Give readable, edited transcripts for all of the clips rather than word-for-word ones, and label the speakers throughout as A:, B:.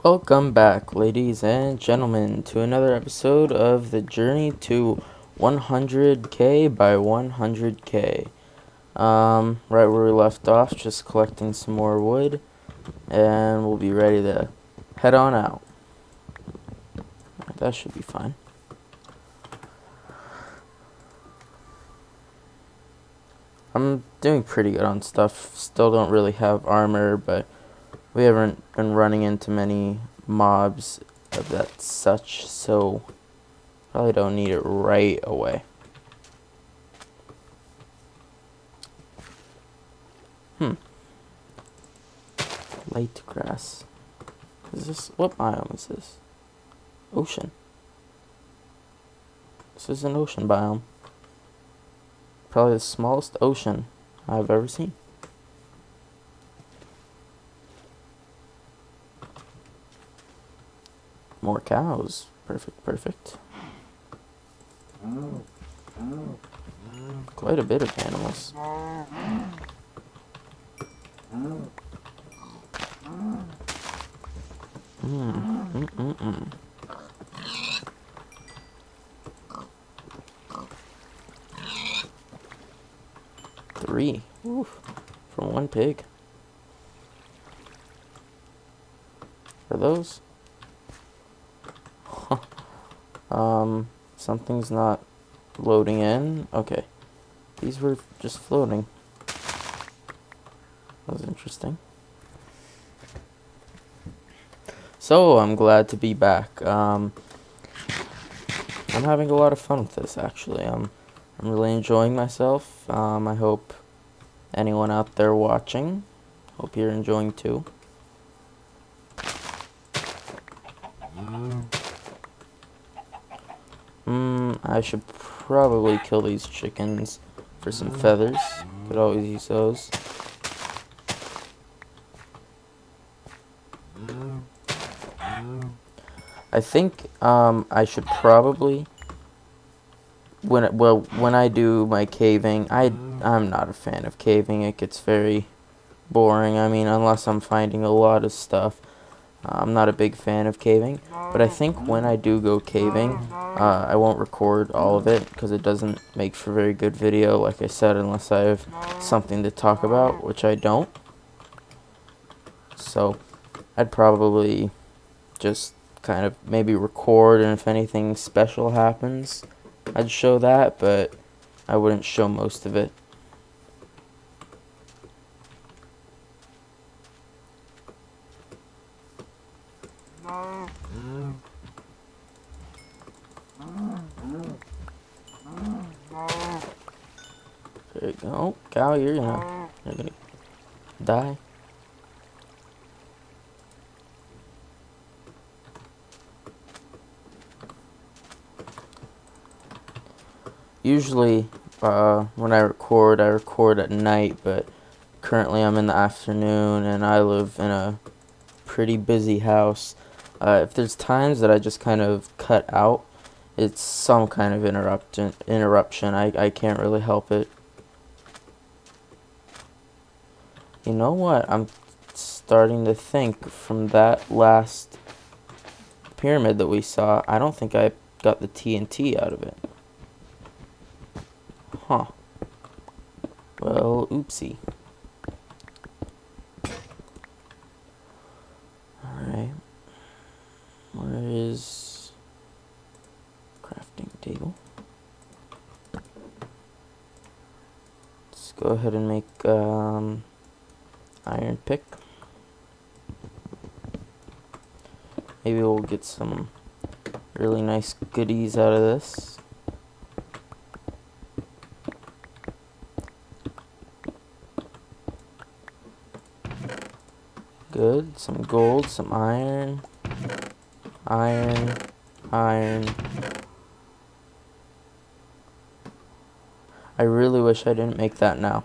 A: Welcome back, ladies and gentlemen, to another episode of the Journey to 100K by 100K. Right where we left off, just collecting some more wood, and we'll be ready to head on out. That should be fine. I'm doing pretty good on stuff. Still don't really have armor, but we haven't been running into many mobs of that such, so probably don't need it right away. Light grass. What biome is this? Ocean. This is an ocean biome. Probably the smallest ocean I've ever seen. More cows. Perfect. Quite a bit of animals. Three. Oof. From one pig. Are those? Something's not loading in. Okay. These were just floating. That was interesting. So, I'm glad to be back. I'm having a lot of fun with this, actually. I'm really enjoying myself. I hope anyone out there watching, hope you're enjoying too. I should probably kill these chickens for some feathers. Could always use those. I think I should probably when I do my caving, I'm not a fan of caving. It gets very boring. I mean, unless I'm finding a lot of stuff. I'm not a big fan of caving, but I think when I do go caving, I won't record all of it because it doesn't make for very good video, like I said, unless I have something to talk about, which I don't. So I'd probably just kind of maybe record, and if anything special happens, I'd show that, but I wouldn't show most of it. There you go. Cow, you're gonna die. Usually, when I record at night, but currently I'm in the afternoon, and I live in a pretty busy house. If there's times that I just kind of cut out, it's some kind of interruption. I can't really help it. You know what? I'm starting to think from that last pyramid that we saw, I don't think I got the TNT out of it. Huh. Well, oopsie. Alright. Where is crafting table? Let's go ahead and make iron pick. Maybe we'll get some really nice goodies out of this. Good. Some gold, some iron. Iron. I really wish I didn't make that now,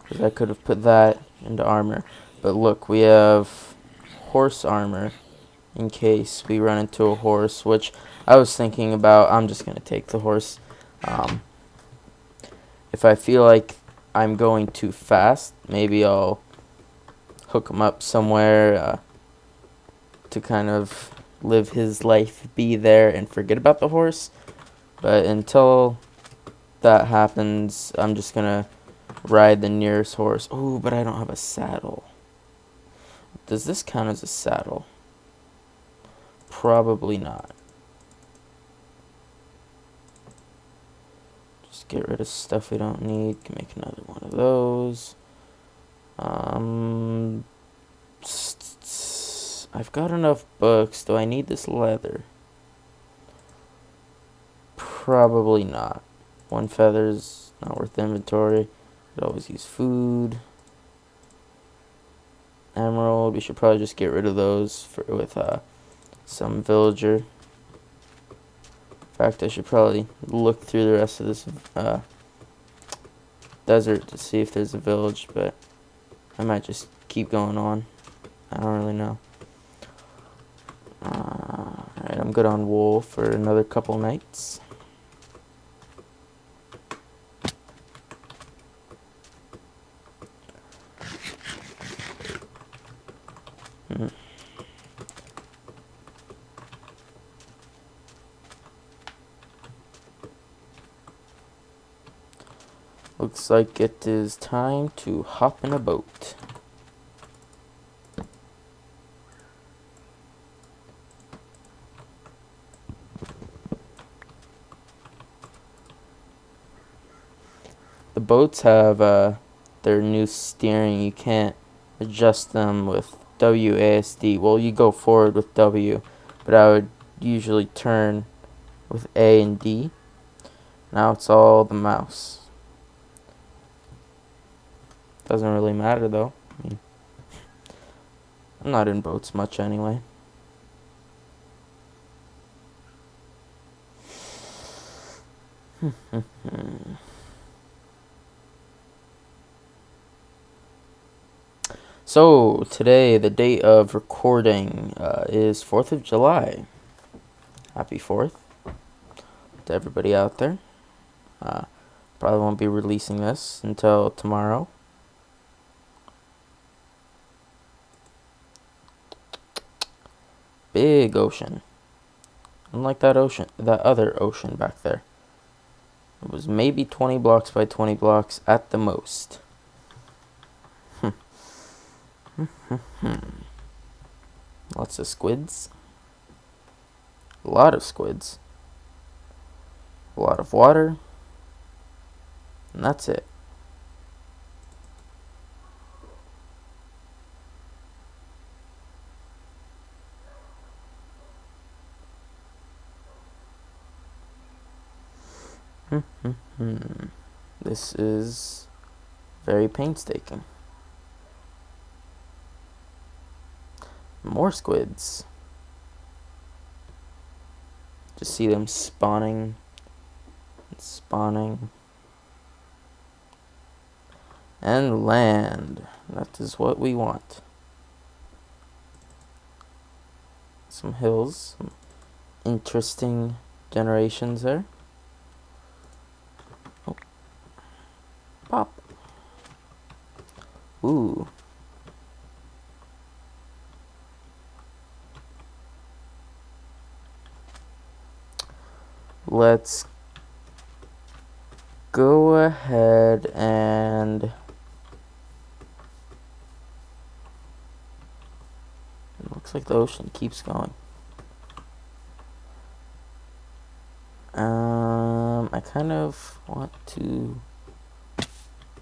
A: because I could have put that into armor. But look, we have horse armor in case we run into a horse, which I was thinking about. I'm just going to take the horse. If I feel like I'm going too fast, maybe I'll hook them up somewhere to kind of live his life, be there, and forget about the horse. But until that happens, I'm just gonna ride the nearest horse. Oh, but I don't have a saddle. Does this count as a saddle? Probably not. Just get rid of stuff we don't need. Can make another one of those. I've got enough books. Do I need this leather? Probably not. One feather's not worth inventory. Could always use food. Emerald. We should probably just get rid of those with some villager. In fact, I should probably look through the rest of this desert to see if there's a village, but I might just keep going on. I don't really know. Alright, I'm good on wool for another couple nights. Looks like it is time to hop in a boat. The boats have their new steering. You can't adjust them with WASD. Well, you go forward with W, but I would usually turn with A and D. Now it's all the mouse. Doesn't really matter though. I mean, I'm not in boats much anyway. So, today, the date of recording is 4th of July. Happy 4th to everybody out there. Probably won't be releasing this until tomorrow. Big ocean. Unlike that other ocean back there. It was maybe 20 blocks by 20 blocks at the most. Lots of squids. A lot of squids. A lot of water. And that's it. This is very painstaking. More squids. Just see them spawning and spawning. And land. That is what we want. Some hills. Some interesting generations there. Oh. Pop. Ooh. Let's go ahead and it looks like the ocean keeps going. I kind of want to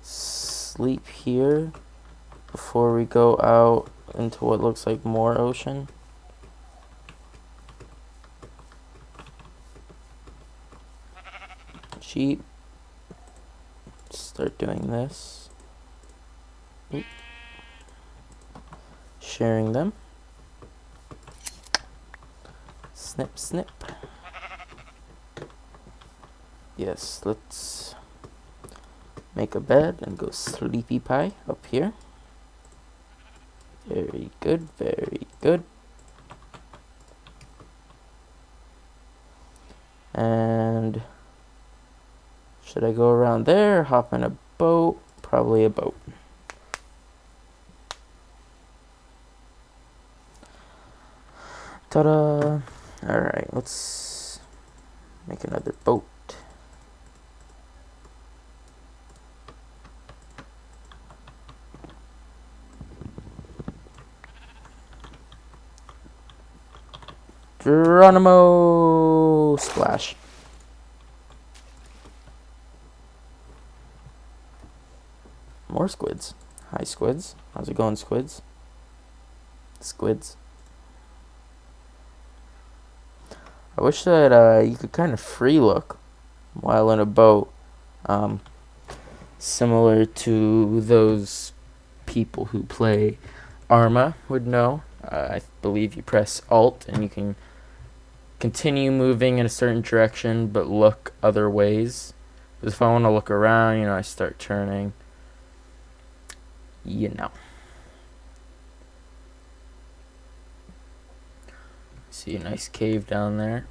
A: sleep here before we go out into what looks like more ocean. Sheep. Start doing this. Oop. Sharing them. Snip, snip. Yes, let's make a bed and go sleepy pie up here. Very good, very good. And should I go around there, hop in a boat? Probably a boat. Ta-da! Alright, let's make another boat. Geronimo! Splash. More squids. Hi, squids. How's it going, squids? Squids. I wish that you could kind of free look while in a boat. Similar to those people who play Arma would know. I believe you press Alt and you can continue moving in a certain direction but look other ways. Because if I want to look around, I start turning. See a nice cave down there.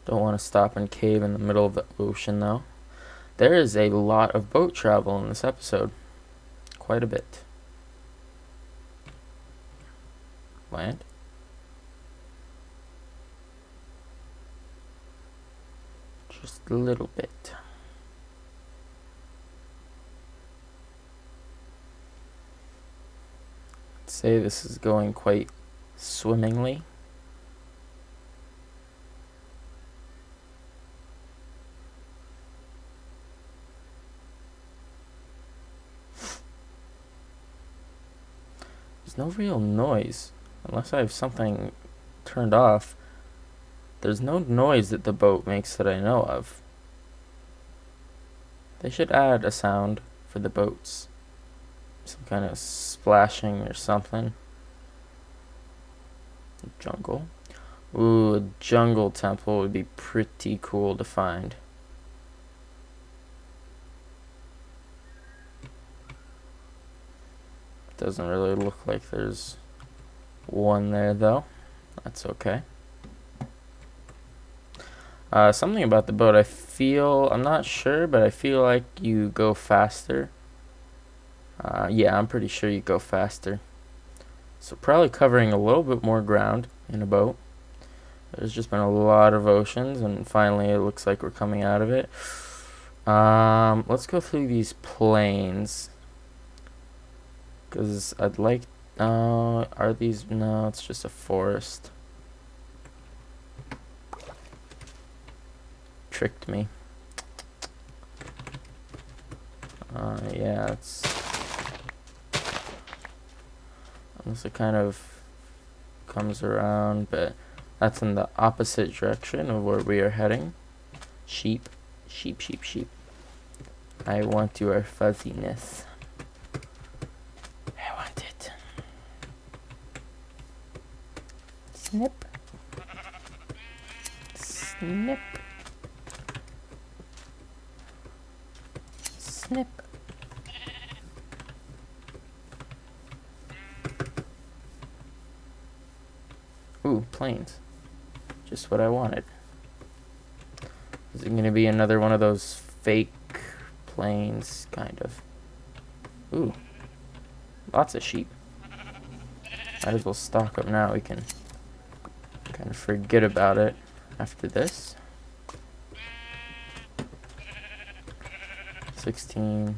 A: Don't want to stop and cave in the middle of the ocean though. There is a lot of boat travel in this episode. Quite a bit. Land. Just a little bit. I'd say this is going quite swimmingly. There's no real noise, unless I have something turned off. There's no noise that the boat makes that I know of. They should add a sound for the boats. Some kind of splashing or something. Jungle. Ooh, a jungle temple would be pretty cool to find. Doesn't really look like there's one there though. That's okay. Something about the boat, I'm not sure, but I feel like you go faster. Yeah, I'm pretty sure you go faster. So probably covering a little bit more ground in a boat. There's just been a lot of oceans, and finally it looks like we're coming out of it. Let's go through these plains. Because I'd like... are these... No, it's just a forest. Tricked me. Yeah, it's... Unless it kind of comes around, but that's in the opposite direction of where we are heading. Sheep. Sheep, sheep, sheep. I want your fuzziness. I want it. Snip. Snip. Snip. Ooh, planes. Just what I wanted. Is it going to be another one of those fake planes, kind of? Ooh. Lots of sheep. Might as well stock up now. We can kind of forget about it after this. 16,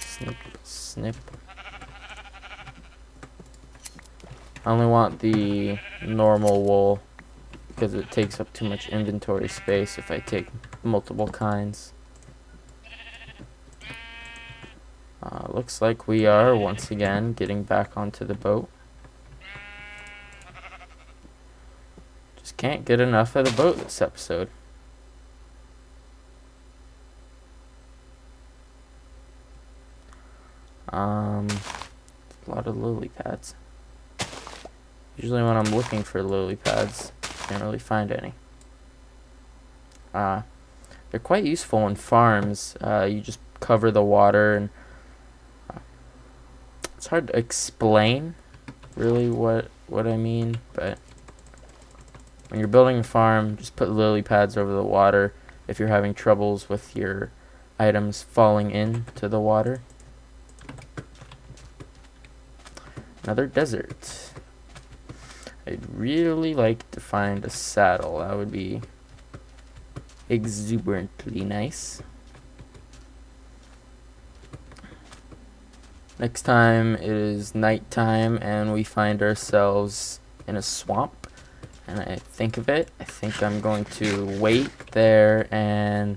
A: Snip, snip. I only want the normal wool because it takes up too much inventory space if I take multiple kinds. Looks like we are once again getting back onto the boat. Just can't get enough of the boat this episode. A lot of lily pads. Usually when I'm looking for lily pads, I can't really find any. They're quite useful in farms. You just cover the water, and it's hard to explain really what I mean, but when you're building a farm, just put lily pads over the water if you're having troubles with your items falling into the water. Another desert. I'd really like to find a saddle. That would be exuberantly nice. Next time it is nighttime and we find ourselves in a swamp and I think I'm going to wait there and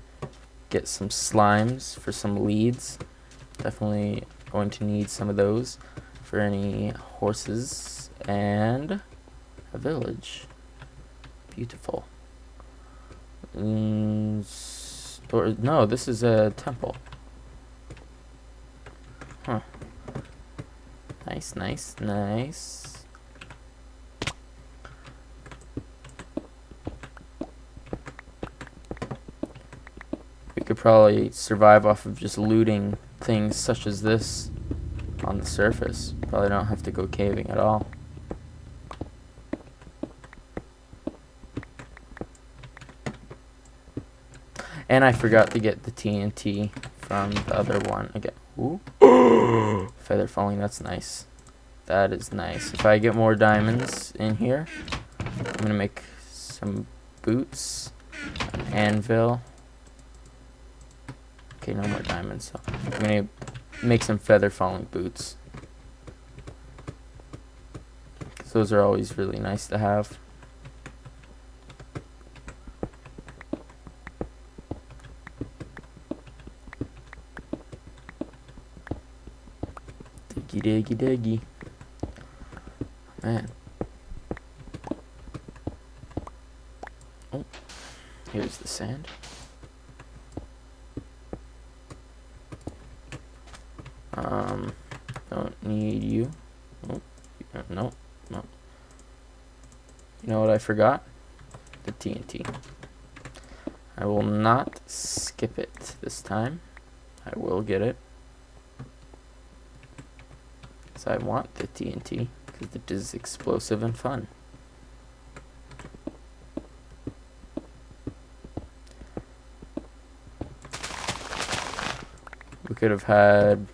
A: get some slimes for some leads. Definitely going to need some of those for any horses, and a village. Beautiful. Or no, this is a temple. Huh. Nice, nice, nice. We could probably survive off of just looting things such as this on the surface. Probably don't have to go caving at all. And I forgot to get the TNT from the other one again. Ooh. Feather falling, that's nice. That is nice. If I get more diamonds in here, I'm gonna make some boots, an anvil. Okay, no more diamonds, so I'm gonna make some feather falling boots. Those are always really nice to have. Diggy diggy diggy. Man. Oh, here's the sand. Don't need you. Oh, no, no. You know what I forgot? The TNT. I will not skip it this time. I will get it. Because I want the TNT. Because it is explosive and fun. We could have had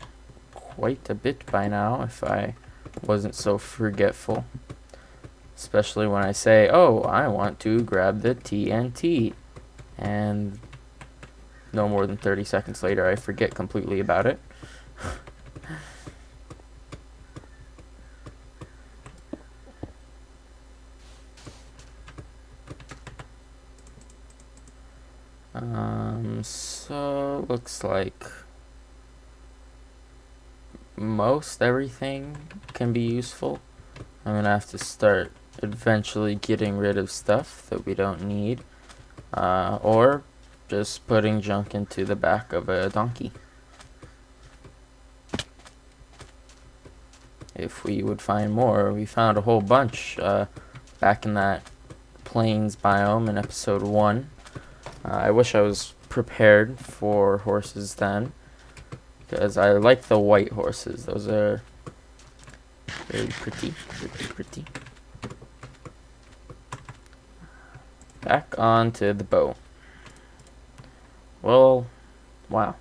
A: quite a bit by now if I wasn't so forgetful. Especially when I say, oh, I want to grab the TNT. And no more than 30 seconds later, I forget completely about it. So looks like most everything can be useful. I'm gonna have to start eventually getting rid of stuff that we don't need, or just putting junk into the back of a donkey. If we would find more, we found a whole bunch back in that plains biome in episode 1. I wish I was prepared for horses then, because I like the white horses. Those are very pretty, pretty, pretty. Back onto the boat. Well, wow.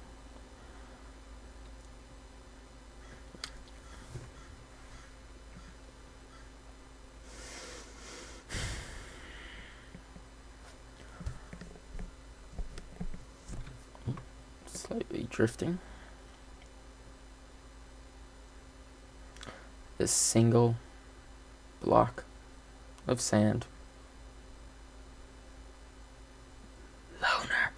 A: Slightly drifting. This single block of sand. Loner.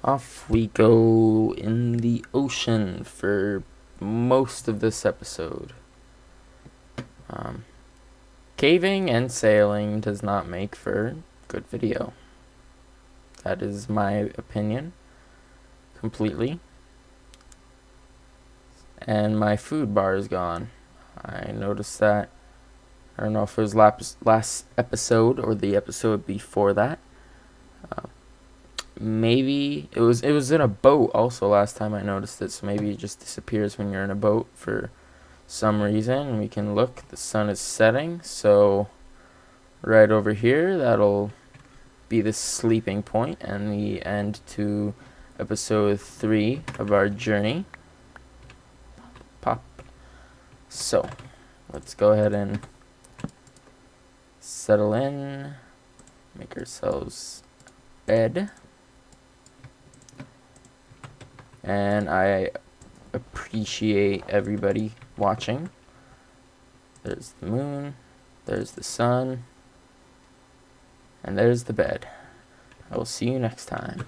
A: Off we go in the ocean for most of this episode. Caving and sailing does not make for good video. That is my opinion, completely. And my food bar is gone. I noticed that. I don't know if it was last episode or the episode before that. maybe it was in a boat also last time I noticed it, so maybe it just disappears when you're in a boat for some reason. We can look, the sun is setting, so right over here, that'll be the sleeping point and the end to episode 3 of our journey. Pop. So let's go ahead and settle in, make ourselves bed, and I appreciate everybody watching. There's the moon, there's the sun, and there's the bed. I will see you next time.